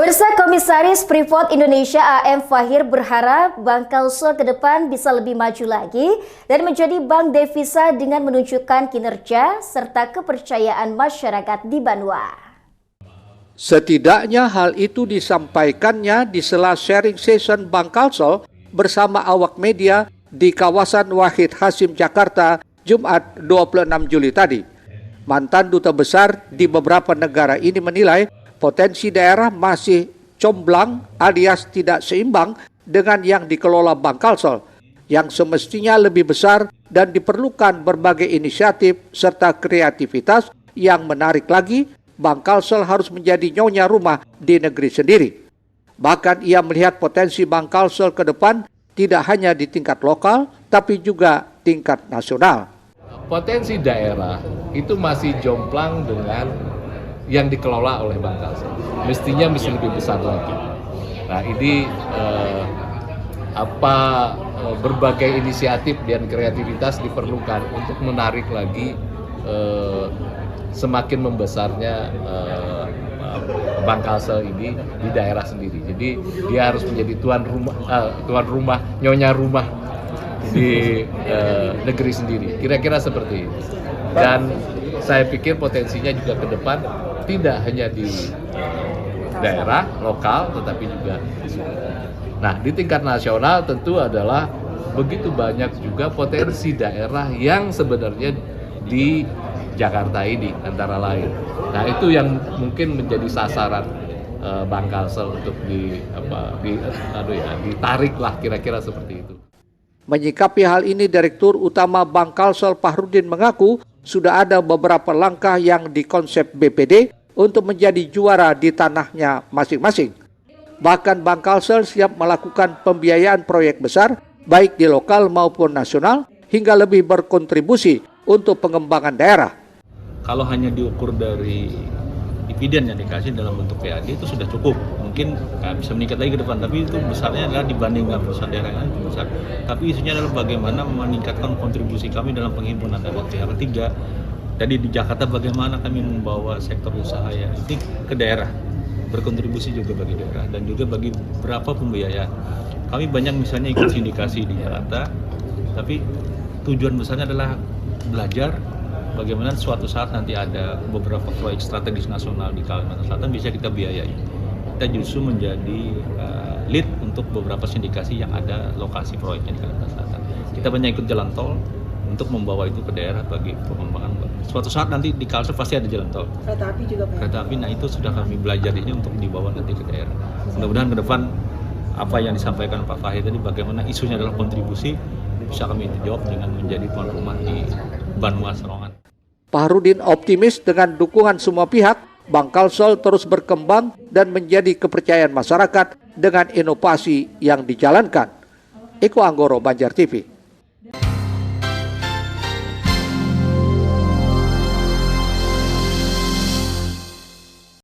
Pemirsa, Komisaris Freeport Indonesia AM Fahir berharap Bank Kalsel ke depan bisa lebih maju lagi dan menjadi bank devisa dengan menunjukkan kinerja serta kepercayaan masyarakat di Banua. Setidaknya hal itu disampaikannya di sela sharing session Bank Kalsel bersama awak media di kawasan Wahid Hasim, Jakarta, Jumat 26 Juli tadi. Mantan duta besar di beberapa negara ini menilai potensi daerah masih comblang alias tidak seimbang dengan yang dikelola Bank Kalsel, yang semestinya lebih besar dan diperlukan berbagai inisiatif serta kreativitas yang menarik lagi. Bank Kalsel harus menjadi nyonya rumah di negeri sendiri. Bahkan ia melihat potensi Bank Kalsel ke depan tidak hanya di tingkat lokal, tapi juga tingkat nasional. Potensi daerah itu masih jomplang dengan yang dikelola oleh Bank Kalsel. Mestinya mesti lebih besar lagi. Nah, ini berbagai inisiatif dan kreativitas diperlukan untuk menarik lagi semakin membesarnya Bank Kalsel ini di daerah sendiri. Jadi dia harus menjadi tuan rumah, nyonya rumah di negeri sendiri. Kira-kira seperti itu. Dan saya pikir potensinya juga ke depan tidak hanya di daerah lokal, tetapi juga di sini. Nah, di tingkat nasional tentu adalah begitu banyak juga potensi daerah yang sebenarnya di Jakarta ini antara lain. Nah, itu yang mungkin menjadi sasaran Bank Kalsel untuk ditarik lah, kira-kira seperti itu. Menyikapi hal ini, Direktur Utama Bank Kalsel Fahrudin mengaku sudah ada beberapa langkah yang dikonsep BPD untuk menjadi juara di tanahnya masing-masing. Bahkan Bank Kalsel siap melakukan pembiayaan proyek besar, baik di lokal maupun nasional, hingga lebih berkontribusi untuk pengembangan daerah. Kalau hanya diukur dari dividen yang dikasih dalam bentuk PAD itu sudah cukup. Mungkin bisa meningkat lagi ke depan, tapi itu besarnya adalah dibanding dengan perusahaan daerah yang lain besar. Tapi isunya adalah bagaimana meningkatkan kontribusi kami dalam penghimpunan dana pihak ketiga. Jadi di Jakarta bagaimana kami membawa sektor usaha ya ini ke daerah, berkontribusi juga bagi daerah dan juga bagi berapa pembiayaan. Kami banyak misalnya ikut sindikasi di Jakarta, tapi tujuan besarnya adalah belajar bagaimana suatu saat nanti ada beberapa proyek strategis nasional di Kalimantan Selatan bisa kita biayai. Kita justru menjadi lead untuk beberapa sindikasi yang ada lokasi proyeknya di Kalimantan Selatan. Kita banyak ikut jalan tol untuk membawa itu ke daerah bagi pengembangan. Suatu saat nanti di Kalsel pasti ada jalan tol. Kereta api juga Pak. Kereta api, nah itu sudah kami belajar ini untuk dibawa nanti ke daerah. Mudah-mudahan ke depan apa yang disampaikan Pak Fahir tadi bagaimana isunya adalah kontribusi bisa kami jawab dengan menjadi tuan rumah di Banua Serongan. Fahrudin optimis dengan dukungan semua pihak, Bank Kalsel terus berkembang dan menjadi kepercayaan masyarakat dengan inovasi yang dijalankan. Eko Anggoro, Banjar TV.